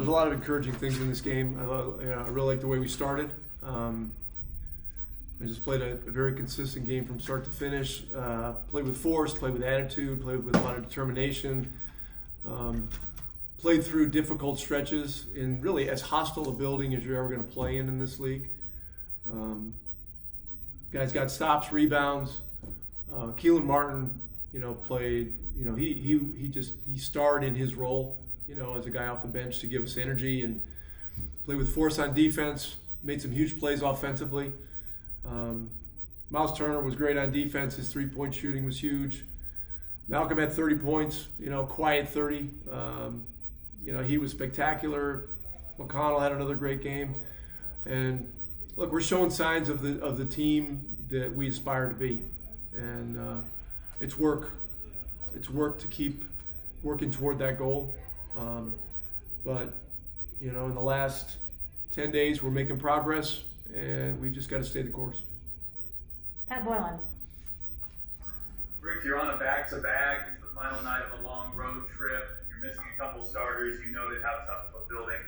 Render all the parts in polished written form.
there's a lot of encouraging things in this game. I really like the way we started. I just played a very consistent game from start to finish. Played with force, played with attitude, played with a lot of determination. Played through difficult stretches in really as hostile a building as you're ever going to play in this league. Guys got stops, rebounds. Kelan Martin, played. He starred in his role, as a guy off the bench to give us energy and played with force on defense. Made some huge plays offensively. Myles Turner was great on defense. His three-point shooting was huge. Malcolm had 30 points, quiet 30. He was spectacular. McConnell had another great game. And look, we're showing signs of the team that we aspire to be. And it's work. It's work to keep working toward that goal. But in the last 10 days, we're making progress, and we've just got to stay the course. Pat Boylan. Rick, you're on a back-to-back. It's the final night of a long road trip. You're missing a couple starters. You noted how tough of a building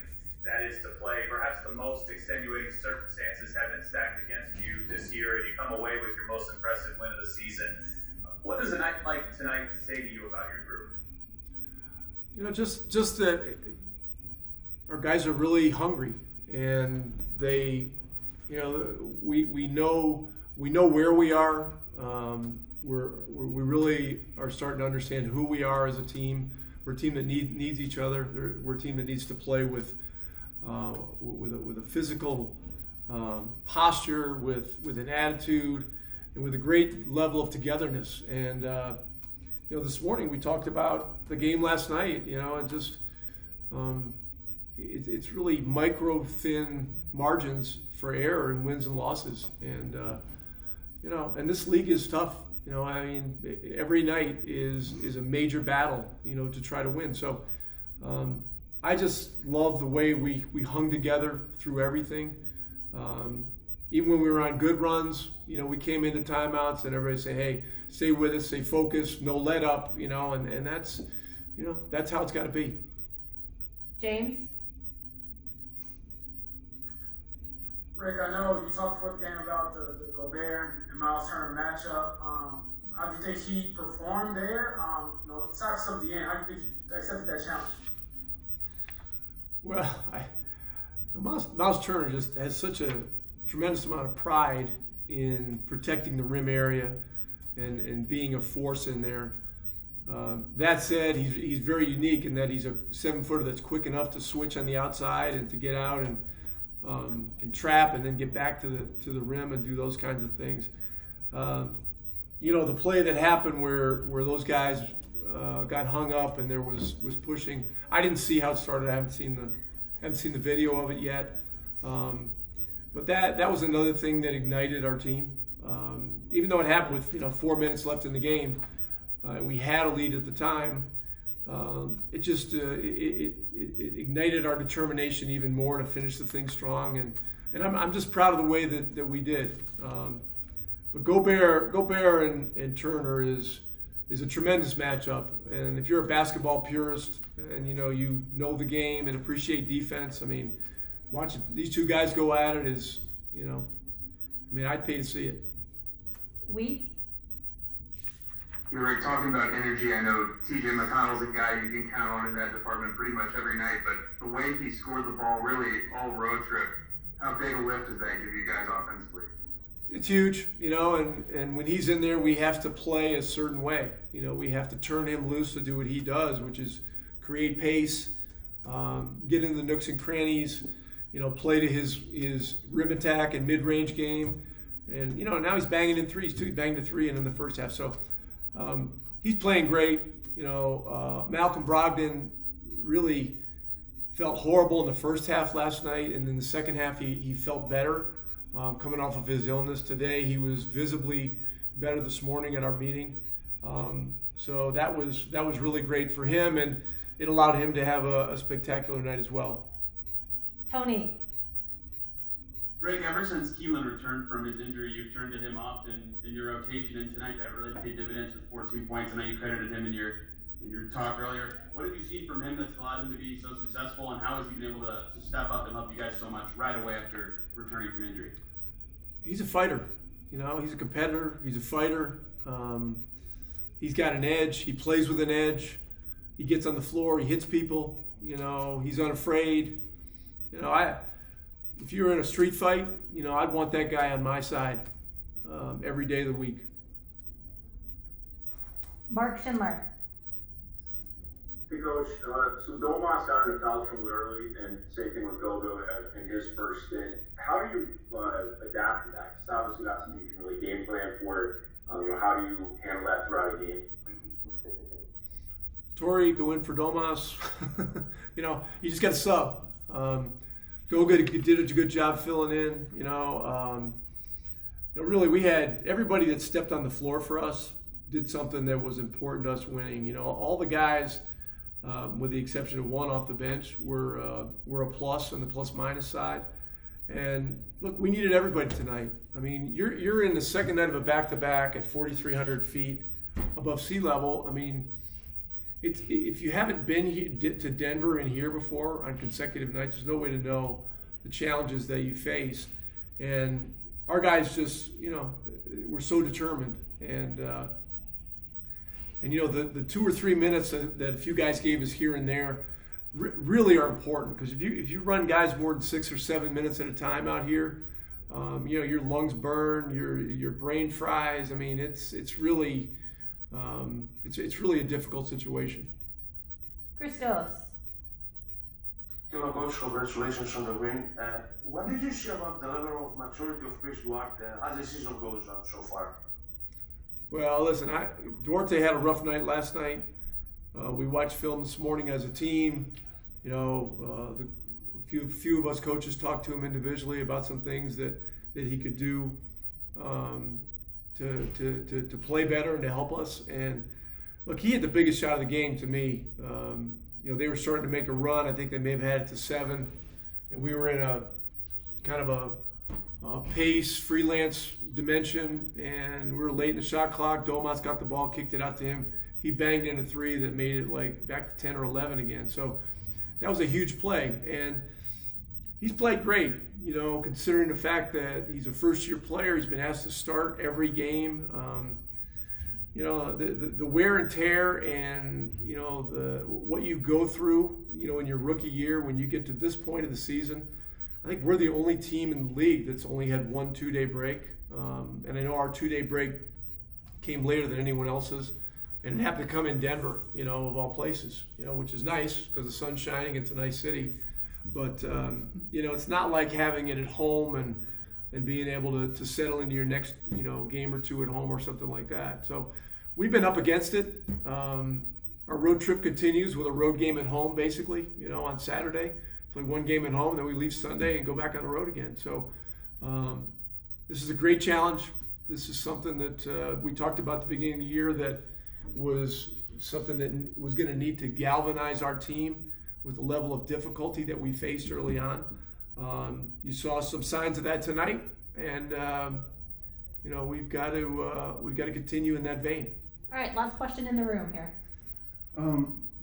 that is to play. Perhaps the most extenuating circumstances have been stacked against you this year, and you come away with your most impressive win of the season. What does a night like tonight say to you about your group? Just that our guys are really hungry, and they, we know where we are. We really are starting to understand who we are as a team. We're a team that needs each other. We're a team that needs to play with a physical posture, with an attitude, and with a great level of togetherness. And this morning we talked about the game last night. And just it's really micro thin margins for error in wins and losses. And and this league is tough. Every night is a major battle, to try to win. So I just love the way we hung together through everything. Even when we were on good runs, we came into timeouts and everybody say, hey, stay with us, stay focused, no let up, and that's, that's how it's got to be. James? Rick, I know you talked before the game about the Gobert and Myles Turner matchup. How do you think he performed there? Aside from the end, how do you think he accepted that challenge? Well, Myles Turner just has such a tremendous amount of pride in protecting the rim area and being a force in there. That said, he's very unique in that he's a 7-footer that's quick enough to switch on the outside and to get out and trap and then get back to the rim and do those kinds of things. The play that happened where those guys got hung up and there was pushing. I didn't see how it started. I haven't seen the video of it yet. But that was another thing that ignited our team. Even though it happened with 4 minutes left in the game, we had a lead at the time. It just it ignited our determination even more to finish the thing strong, and I'm just proud of the way that we did. But Gobert and Turner is a tremendous matchup, and if you're a basketball purist and you know the game and appreciate defense, watching these two guys go at it is I'd pay to see it. Wheat? Rick, talking about energy, I know TJ McConnell's a guy you can count on in that department pretty much every night, but the way he scored the ball really all road trip, how big a lift does that give you guys offensively? It's huge, and when he's in there, we have to play a certain way. We have to turn him loose to do what he does, which is create pace, get into the nooks and crannies, play to his rim attack and mid-range game. And, now he's banging in threes, too. He banged a three in the first half. So he's playing great. Malcolm Brogdon really felt horrible in the first half last night, and in the second half he felt better coming off of his illness. Today he was visibly better this morning at our meeting. So that was really great for him, and it allowed him to have a spectacular night as well. Tony. Rick, ever since Kelan returned from his injury, you've turned to him often in your rotation, and tonight that really paid dividends with 14 points. I know you credited him in your in your talk earlier. What have you seen from him that's allowed him to be so successful, and how has he been able to step up and help you guys so much right away after returning from injury? He's a fighter. He's a competitor. He's a fighter. He's got an edge. He plays with an edge. He gets on the floor. He hits people. He's unafraid. If you're in a street fight, I'd want that guy on my side every day of the week. Mark Schindler. Hey, Coach. So Domas got in the foul trouble early, and same thing with Gogo in his first stint. How do you adapt to that? Because obviously that's something you can really game plan for. How do you handle that throughout a game? Torrey, go in for Domas. You just got to sub. Gogo did a good job filling in. Really, we had everybody that stepped on the floor for us did something that was important to us winning. All the guys, with the exception of one off the bench, were a plus on the plus-minus side. And look, we needed everybody tonight. I mean, you're in the second night of a back-to-back at 4,300 feet above sea level. I mean, if you haven't been to Denver and here before on consecutive nights, there's no way to know the challenges that you face. And our guys just, were so determined. And the 2 or 3 minutes that a few guys gave us here and there really are important, because if you run guys more than 6 or 7 minutes at a time out here, your lungs burn, your brain fries. I mean, it's really a difficult situation. Christos. Hello, Coach. Congratulations on the win. What did you see about the level of maturity of Chris Duarte as the season goes on so far? Well, listen, Duarte had a rough night last night. We watched film this morning as a team. The few of us coaches talked to him individually about some things that he could do to play better and to help us. And look, he had the biggest shot of the game to me. They were starting to make a run. I think they may have had it to 7, and we were in a kind of a pace freelance dimension, and we were late in the shot clock. Domas got the ball, kicked it out to him. He banged in a 3 that made it back to 10 or 11 again. So that was a huge play, and he's played great. Considering the fact that he's a first-year player, he's been asked to start every game. The wear and tear, and what you go through, in your rookie year when you get to this point of the season. I think we're the only team in the league that's only had 1 2-day break, and I know our 2-day break came later than anyone else's, and it happened to come in Denver, of all places, which is nice because the sun's shining. It's a nice city, but it's not like having it at home and being able to settle into your next game or two at home or something like that. So we've been up against it. Our road trip continues with a road game at home, basically, on Saturday. Play 1 game at home, then we leave Sunday and go back on the road again. So this is a great challenge. This is something that we talked about at the beginning of the year that was something that was going to need to galvanize our team with the level of difficulty that we faced early on. You saw some signs of that tonight, and we've got to continue in that vein. All right, last question in the room here.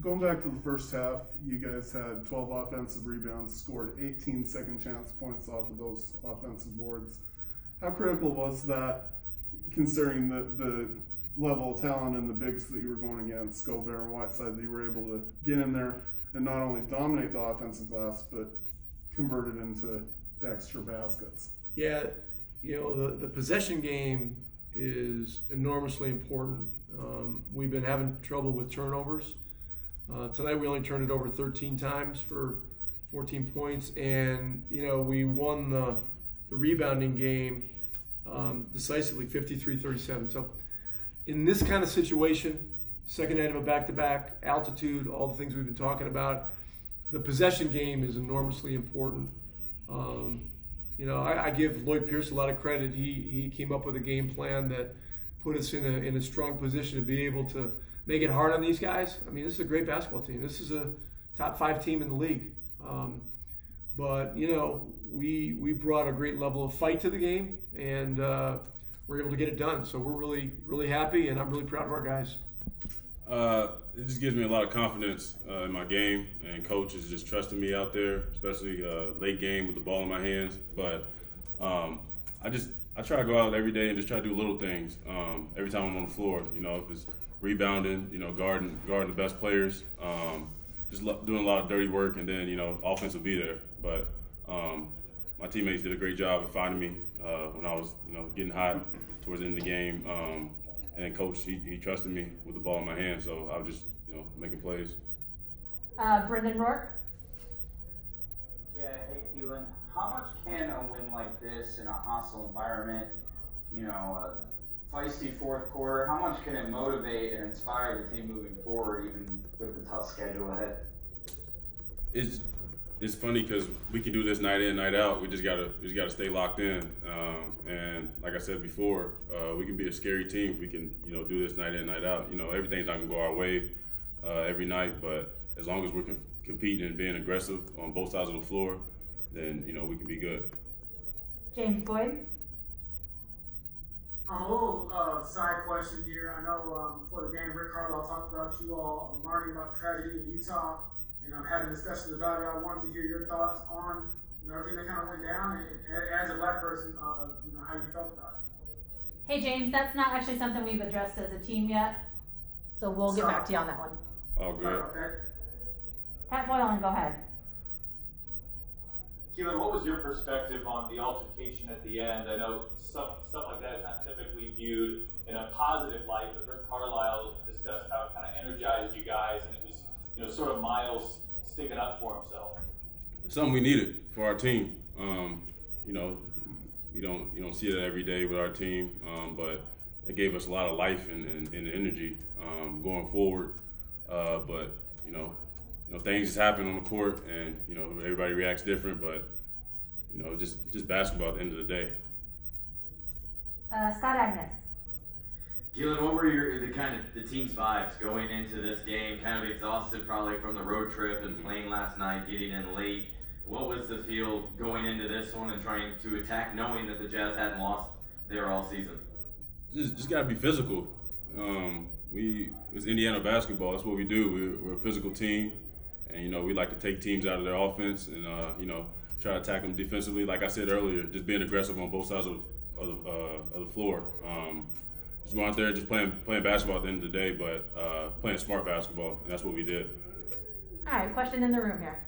Going back to the first half, you guys had 12 offensive rebounds, scored 18 second chance points off of those offensive boards. How critical was that, considering the level of talent and the bigs that you were going against, Gobert and Whiteside, that you were able to get in there and not only dominate the offensive glass, but convert it into extra baskets? Yeah, the possession game is enormously important. We've been having trouble with turnovers. Tonight we only turned it over 13 times for 14 points, and we won the rebounding game decisively, 53-37. So in this kind of situation, second night of a back-to-back, altitude, all the things we've been talking about, the possession game is enormously important. I give Lloyd Pierce a lot of credit. He came up with a game plan that put us in a strong position to be able to make it hard on these guys. I mean, this is a great basketball team. This is a top 5 team in the league. But we brought a great level of fight to the game, and we're able to get it done. So we're really, really happy, and I'm really proud of our guys. it just gives me a lot of confidence in my game, and coach is just trusting me out there, especially late game with the ball in my hands. But I try to go out every day and just try to do little things every time I'm on the floor. You know, if it's rebounding, you know, guarding the best players, just doing a lot of dirty work, and then, you know, offense will be there. But my teammates did a great job of finding me when I was, you know, getting hot towards the end of the game. And then coach, he trusted me with the ball in my hand, so I was just, you know, making plays. Brendan Rourke. Yeah, hey Kelan, how much can a win like this in a hostile environment, you know, a feisty fourth quarter, how much can it motivate and inspire the team moving forward, even with the tough schedule ahead? It's funny because we can do this night in, night out. We just gotta stay locked in. And like I said before, we can be a scary team. We can, you know, do this night in, night out. You know, everything's not gonna go our way every night, but as long as we're competing and being aggressive on both sides of the floor, then, you know, we can be good. James Boyd. A little side question here. I know before the game, Rick Carlisle talked about you all learning about the tragedy in Utah, and having discussions about it. I wanted to hear your thoughts on, you know, everything that kind of went down, and as a Black person, you know, how you felt about it. Hey James, that's not actually something we've addressed as a team yet, so we'll get back to you on that one. All good. Pat Boylan, go ahead. Kelan, what was your perspective on the altercation at the end? I know stuff like that is not typically viewed in a positive light, but Rick Carlisle discussed how it kind of energized you guys, and it was, you know, sort of Myles sticking up for himself. It's something we needed for our team. You know, you don't see it every day with our team, but it gave us a lot of life and energy going forward. But you know, things just happen on the court, and, you know, everybody reacts different. But, you know, just basketball at the end of the day. Scott Agnes. Kelan, what were the team's vibes going into this game? Kind of exhausted probably from the road trip and playing last night, getting in late. What was the feel going into this one and trying to attack, knowing that the Jazz hadn't lost there all season? Just gotta be physical. It's Indiana basketball. That's what we do. We're a physical team, and, you know, we like to take teams out of their offense and you know, try to attack them defensively. Like I said earlier, just being aggressive on both sides of the floor. Just going out there and just playing basketball at the end of the day, but playing smart basketball, and that's what we did. All right, question in the room here.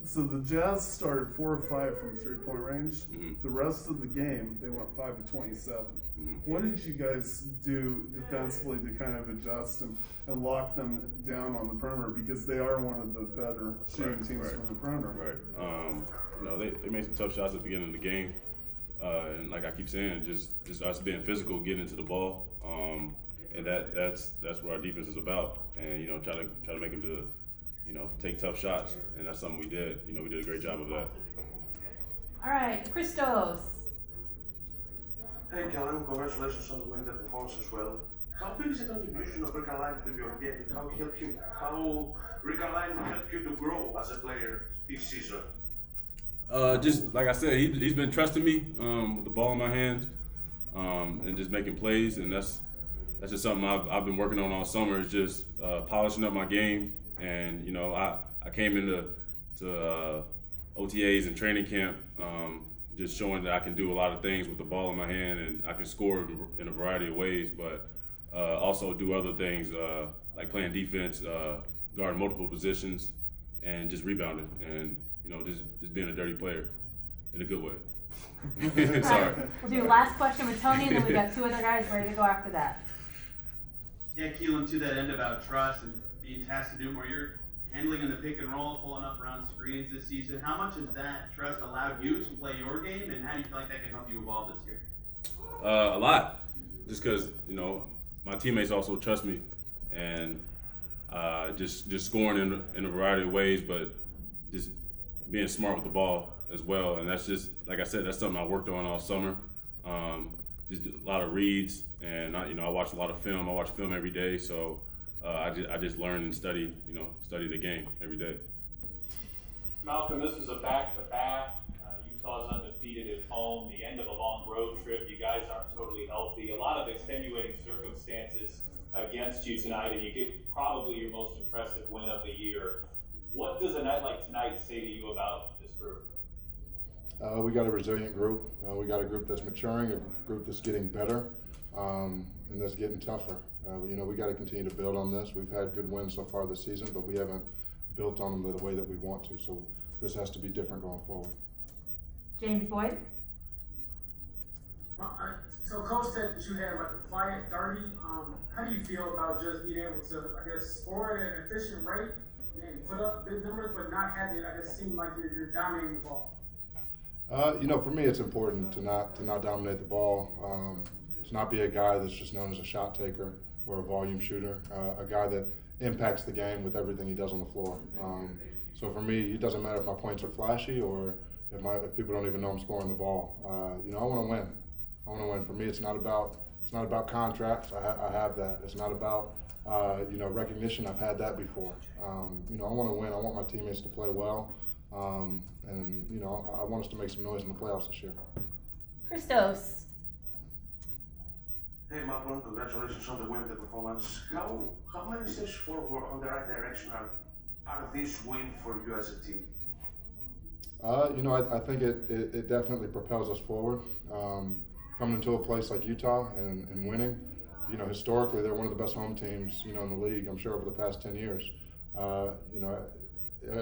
So the Jazz started 4 of 5 from 3-point range. Mm-hmm. The rest of the game, they went 5 of 27. Mm-hmm. What did you guys do defensively to kind of adjust and lock them down on the perimeter? Because they are one of the better shooting teams from the perimeter. Right. You know, they made some tough shots at the beginning of the game. And like I keep saying, just us being physical, getting into the ball, and that's what our defense is about. And, you know, try to make them to, you know, take tough shots, and that's something we did. You know, we did a great job of that. All right, Christos. Hey, Kelan, congratulations on the win, the performance as well. How big is the contribution of Rick Carlisle to your game? How Rick Carlisle helped you to grow as a player this season? Just like I said, he's been trusting me with the ball in my hands and just making plays, and that's just something I've been working on all summer. Is just polishing up my game, and, you know, I came into OTAs and training camp just showing that I can do a lot of things with the ball in my hand, and I can score in a variety of ways, but also do other things like playing defense, guarding multiple positions, and just rebounding, and, you know, just being a dirty player in a good way. Sorry. We'll do last question with Tony, and then we got 2 other guys ready to go after that. Yeah, Kelan, to that end about trust and being tasked to do more, you're handling in the pick and roll, pulling up around screens this season. How much has that trust allowed you to play your game, and how do you feel like that can help you evolve this year? A lot, just because, you know, my teammates also trust me, and just scoring in a variety of ways, but just being smart with the ball as well. And that's just, like I said, that's something I worked on all summer. Just a lot of reads, and I watch a lot of film. I watch film every day, so I just learn and study the game every day. Malcolm, this is a back-to-back. Utah's undefeated at home. The end of a long road trip. You guys aren't totally healthy. A lot of extenuating circumstances against you tonight, and you get probably your most impressive win of the year. What does a night like tonight say to you about this group? We got a resilient group. We got a group that's maturing, a group that's getting better, and that's getting tougher. We got to continue to build on this. We've had good wins so far this season, but we haven't built on them the way that we want to. So this has to be different going forward. James Boyd. So Coach said that you had like a quiet 30. How do you feel about just being able to, score at an efficient rate and put up big numbers, but not have it, seem like you're dominating the ball? For me, it's important to not dominate the ball. To not be a guy that's just known as a shot taker or a volume shooter, a guy that impacts the game with everything he does on the floor. So for me, it doesn't matter if my points are flashy or if people don't even know I'm scoring the ball. I want to win. I want to win. For me, it's not about contracts. I have that. It's not about recognition. I've had that before. I want to win. I want my teammates to play well, and I want us to make some noise in the playoffs this year. Christos. Hey, Malcolm, congratulations on the win, the performance. How many steps forward on the right direction are this win for you as a team? I think it definitely propels us forward. Coming into a place like Utah and winning, historically they're one of the best home teams, in the league, I'm sure over the past 10 years. I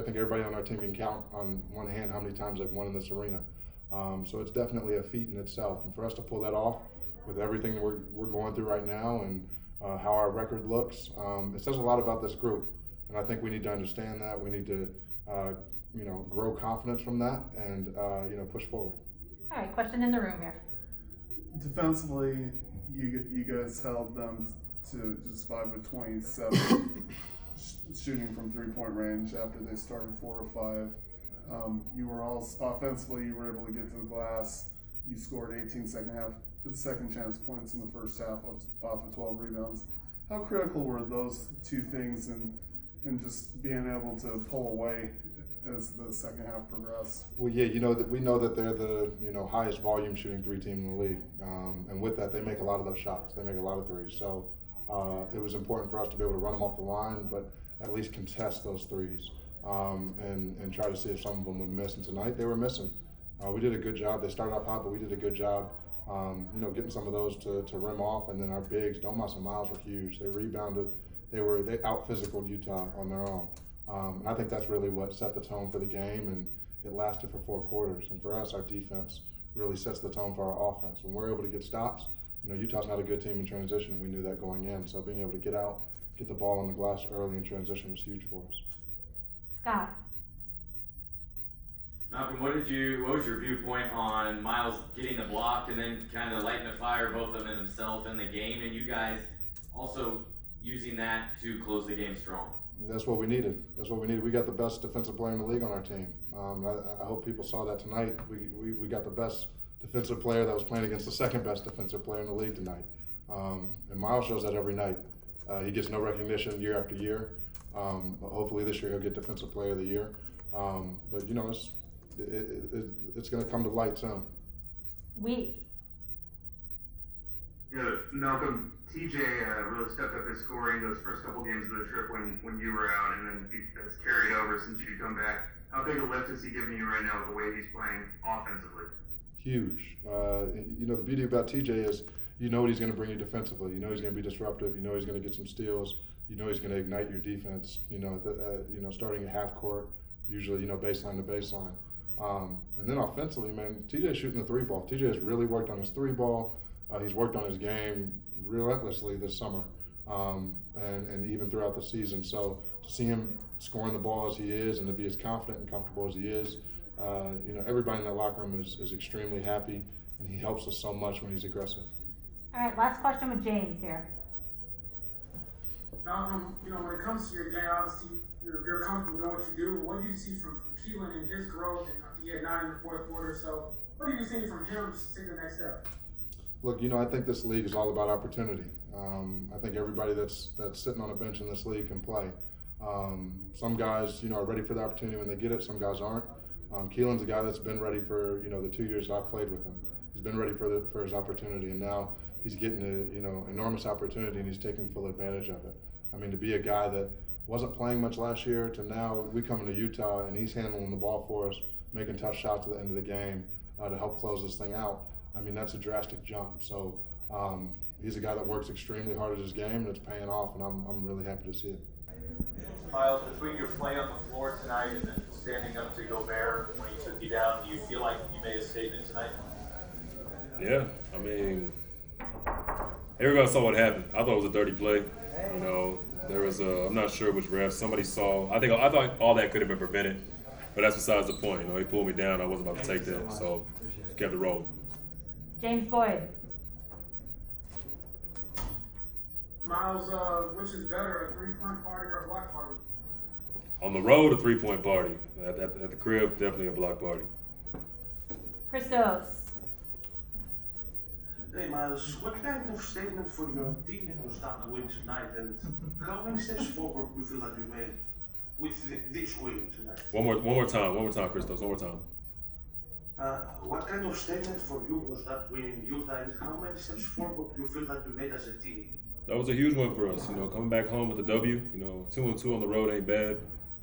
think everybody on our team can count on one hand how many times they've won in this arena. So it's definitely a feat in itself. And for us to pull that off with everything that we're going through right now and how our record looks, it says a lot about this group. And I think we need to understand that. We need to, grow confidence from that and, push forward. All right, question in the room here. Defensively, you guys held them to just 5 of 27 shooting from 3-point range after they started 4 of 5. You were all offensively. You were able to get to the glass. You scored 18 second chance points in the first half off of 12 rebounds. How critical were those two things in just being able to pull away as the second half progressed? Well, yeah, we know that they're the highest volume shooting 3 team in the league, and with that they make a lot of those shots. They make a lot of threes. So it was important for us to be able to run them off the line, but at least contest those threes and try to see if some of them would miss. And tonight they were missing. We did a good job. They started off hot, but we did a good job. Getting some of those to rim off, and then our bigs, Domas and Myles, were huge. They rebounded. They out-physicaled Utah on their own. And I think that's really what set the tone for the game, and it lasted for 4 quarters. And for us, our defense really sets the tone for our offense. When we're able to get stops, Utah's not a good team in transition, and we knew that going in. So being able to get out, get the ball on the glass early in transition was huge for us. Scott. Malcolm, what was your viewpoint on Myles getting the block and then kind of lighting the fire, both of them himself in the game, and you guys also using that to close the game strong? That's what we needed. We got the best defensive player in the league on our team. I hope people saw that tonight. We got the best defensive player that was playing against the second best defensive player in the league tonight. And Myles shows that every night. He gets no recognition year after year. Hopefully this year he'll get Defensive Player of the Year. But it's going to come to light soon. Wheat. Yeah, Malcolm, TJ really stepped up his scoring those first couple games of the trip when you were out, and then that's carried over since you come back. How big a lift is he giving you right now with the way he's playing offensively? Huge. The beauty about TJ is what he's going to bring you defensively. He's going to be disruptive. He's going to get some steals. He's going to ignite your defense. Starting at half court, usually baseline to baseline. And then offensively, man, TJ's shooting the 3 ball. TJ has really worked on his 3 ball. He's worked on his game relentlessly this summer, and even throughout the season. So to see him scoring the ball as he is, and to be as confident and comfortable as he is, everybody in that locker room is extremely happy, and he helps us so much when he's aggressive. All right, last question with James here. Malcolm, when it comes to your game, obviously you're comfortable doing what you do. What do you see from Kelan and his growth? And he had 9 in the 4th quarter. So what do you see from him to take the next step? Look, I think this league is all about opportunity. I think everybody that's sitting on a bench in this league can play. Some guys, are ready for the opportunity when they get it. Some guys aren't. Keelan's a guy that's been ready for, the 2 years I've played with him. He's been ready for his opportunity, and now he's getting a enormous opportunity and he's taking full advantage of it. I mean, to be a guy that wasn't playing much last year to now we come into Utah and he's handling the ball for us, making tough shots at the end of the game to help close this thing out. I mean, that's a drastic jump. So he's a guy that works extremely hard at his game and it's paying off, and I'm really happy to see it. Myles, between your play on the floor tonight and then standing up to Gobert when he took you down, do you feel like you made a statement tonight? Yeah, I mean, everybody saw what happened. I thought it was a dirty play. You know, there was I'm not sure which ref. Somebody saw. I thought all that could have been prevented, but that's besides the point. You know, he pulled me down. I wasn't about to take that, so kept it rolling. James Boyd. Myles, which is better, a 3-point party or a block party? On the road, a 3-point party. At the crib, definitely a block party. Christos. Hey Myles, what kind of statement for your team was that win tonight, and how many steps forward you feel that you made with this win tonight? One more time, Christos. One more time. What kind of statement for you was that win in Utah, and how many steps forward you feel that you made as a team? That was a huge one for us. You know, coming back home with a W. You know, 2-2 on the road ain't bad.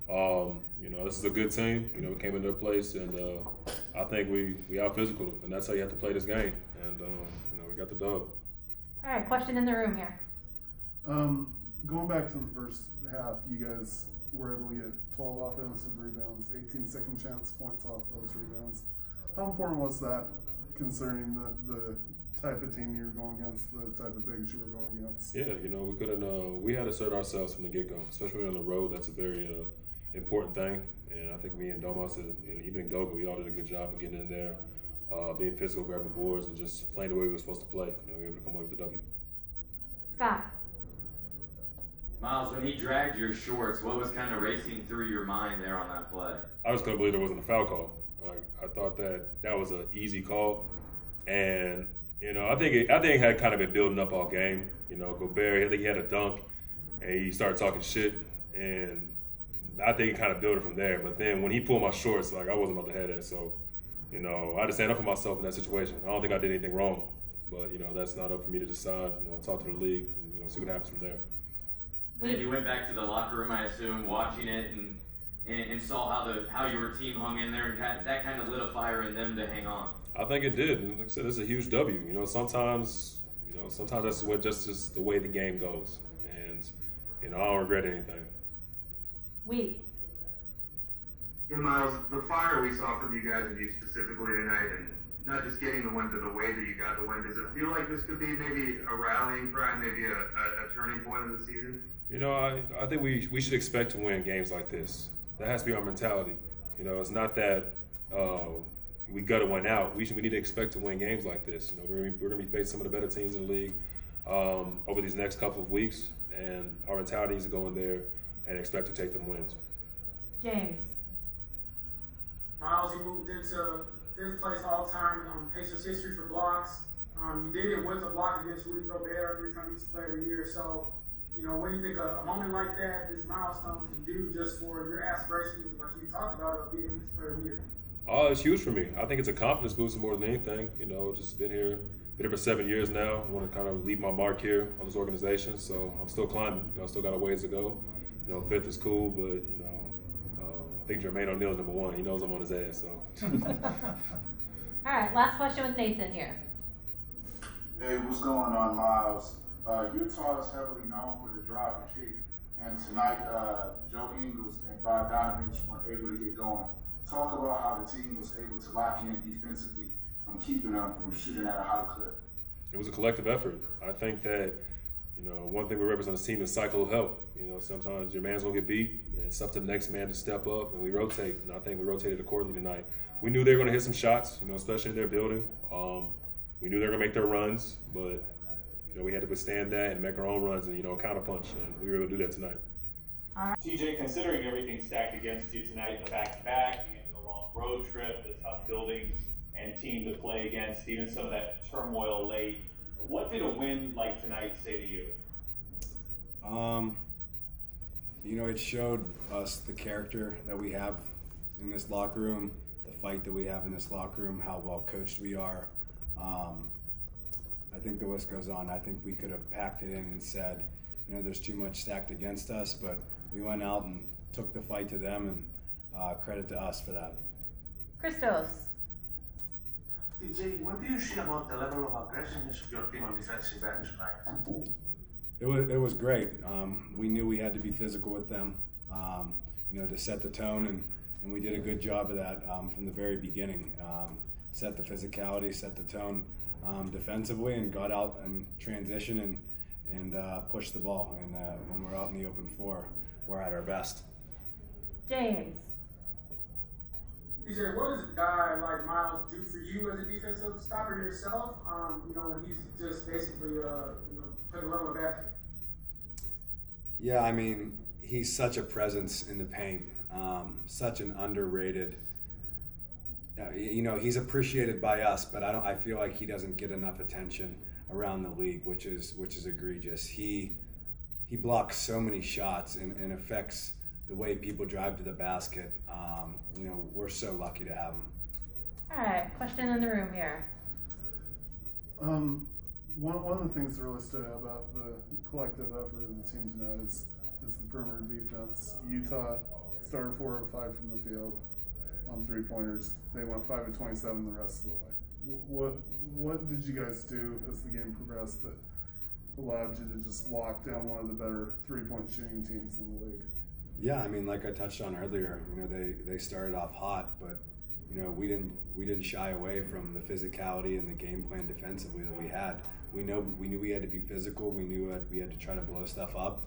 You know, this is a good team. You know, we came into their place, and I think we out-physical them, and that's how you have to play this game. And you know, we got the dub. All right, question in the room here. Going back to the first half, you guys were able to get 12 offensive rebounds, 18 second chance points off those rebounds. How important was that, concerning the type of team you were going against, the type of bigs you were going against? Yeah, you know, we had to assert ourselves from the get-go, especially on the road. That's a very important thing, and I think me and Domas, even in Goga, we all did a good job of getting in there, being physical, grabbing boards, and just playing the way we were supposed to play. You know, we were able to come away with the W. Scott. Myles, when he dragged your shorts, what was kind of racing through your mind there on that play? I just couldn't believe there wasn't a foul call. Like, I thought that was an easy call, and you know, I think it had kind of been building up all game. You know, Gobert, I think he had a dunk, and he started talking shit, and I think it kind of built it from there. But then when he pulled my shorts, like, I wasn't about to have that. So, you know, I had to stand up for myself in that situation. I don't think I did anything wrong, but you know, that's not up for me to decide. You know, talk to the league, and, you know, see what happens from there. And then you went back to the locker room, I assume, watching it and saw how your team hung in there, and that kind of lit a fire in them to hang on. I think it did. And like I said, this is a huge W. You know, sometimes that's just the way the game goes. And, you know, I don't regret anything. Yeah, Myles, the fire we saw from you guys and you specifically tonight, and not just getting the win, but the way that you got the win, does it feel like this could be maybe a rallying cry, maybe a turning point in the season? You know, I think we should expect to win games like this. That has to be our mentality. You know, it's not that we got to win out. We need to expect to win games like this. You know, we're going to be facing some of the better teams in the league over these next couple of weeks, and our mentality is to go in there and expect to take them wins. James. Myles, you moved into 5th place all-time in Pacers history for blocks. You did it with a block against Rudy Gobert, 3-time East Player of the Year. So, you know, what do you think a moment like that, this milestone, can do just for your aspirations, like you talked about, of being East Player of the Year? It's huge for me. I think it's a confidence boost more than anything. You know, just been here for 7 years now. I want to kind of leave my mark here on this organization, so I'm still climbing. You know, I still got a ways to go. You know, 5th is cool, but, you know, I think Jermaine O'Neal's number 1. He knows I'm on his ass, so. All right, last question with Nathan here. Hey, what's going on, Myles? Utah is heavily known for the drive and kick, and tonight Joe Ingles and Bogdanovich weren't able to get going. Talk about how the team was able to lock in defensively from keeping them from shooting at a high clip. It was a collective effort. I think that, you know, one thing we represent as a team is cycle of help. You know, sometimes your man's gonna get beat, and it's up to the next man to step up, and we rotate. And I think we rotated accordingly tonight. We knew they were gonna hit some shots, you know, especially in their building. We knew they were gonna make their runs, but you know, we had to withstand that and make our own runs and, you know, counterpunch, and we were able to do that tonight. All right. TJ, considering everything stacked against you tonight, the back-to-back, the long road trip, the tough building and team to play against, even some of that turmoil late, what did a win like tonight say to you? You know, it showed us the character that we have in this locker room, the fight that we have in this locker room, how well coached we are. I think the list goes on. I think we could have packed it in and said, there's too much stacked against us, but we went out and took the fight to them, and credit to us for that. Christos. TJ, what do you see about the level of aggressiveness of your team on defensive end tonight? It was great. We knew we had to be physical with them, to set the tone, and we did a good job of that from the very beginning. Set the physicality, set the tone defensively, and got out and transition and pushed the ball. And when we're out in the open floor, we're at our best. James. DJ, what does a guy like Myles do for you as a defensive stopper yourself? When he's just basically, put the level of basket. Yeah, I mean, he's such a presence in the paint, such an underrated. He's appreciated by us, but I feel like he doesn't get enough attention around the league, which is egregious. He blocks so many shots and affects the way people drive to the basket. We're so lucky to have him. All right, question in the room here. One of the things that really stood out about the collective effort of the team tonight is the perimeter defense. Utah started 4 of 5 from the field on 3-pointers. They went 5 of 27 the rest of the way. What did you guys do as the game progressed that allowed you to just lock down one of the better 3-point shooting teams in the league? Yeah, I mean, like I touched on earlier, they started off hot, but we didn't shy away from the physicality and the game plan defensively that we had. We knew we had to be physical. We knew we had to try to blow stuff up,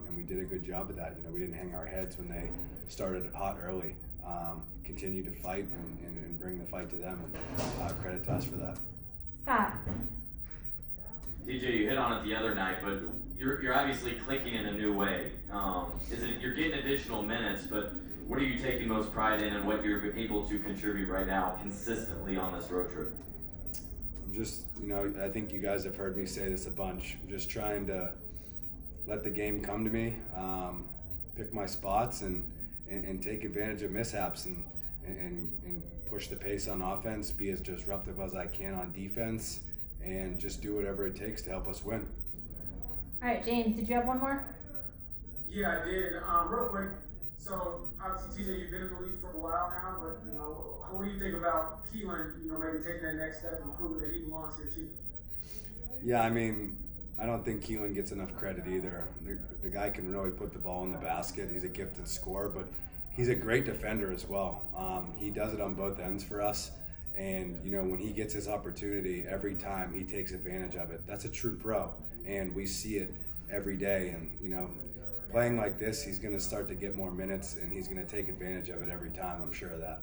and we did a good job of that. We didn't hang our heads when they started hot early. Continued to fight and bring the fight to them, and credit to us for that. Scott. DJ, you hit on it the other night, but you're obviously clicking in a new way. You're getting additional minutes, but what are you taking most pride in and what you're able to contribute right now consistently on this road trip? I'm just, I think you guys have heard me say this a bunch. I'm just trying to let the game come to me, pick my spots, and take advantage of mishaps and push the pace on offense, be as disruptive as I can on defense, and just do whatever it takes to help us win. All right, James, did you have one more? Yeah, I did. Real quick. So obviously, TJ, you've been in the league for a while now, but what do you think about Kelan? Maybe taking that next step and proving that he belongs here too. Yeah, I mean, I don't think Kelan gets enough credit either. The guy can really put the ball in the basket. He's a gifted scorer, but he's a great defender as well. He does it on both ends for us. And, when he gets his opportunity, every time he takes advantage of it. That's a true pro. And we see it every day. And, playing like this, he's going to start to get more minutes, and he's going to take advantage of it every time. I'm sure of that.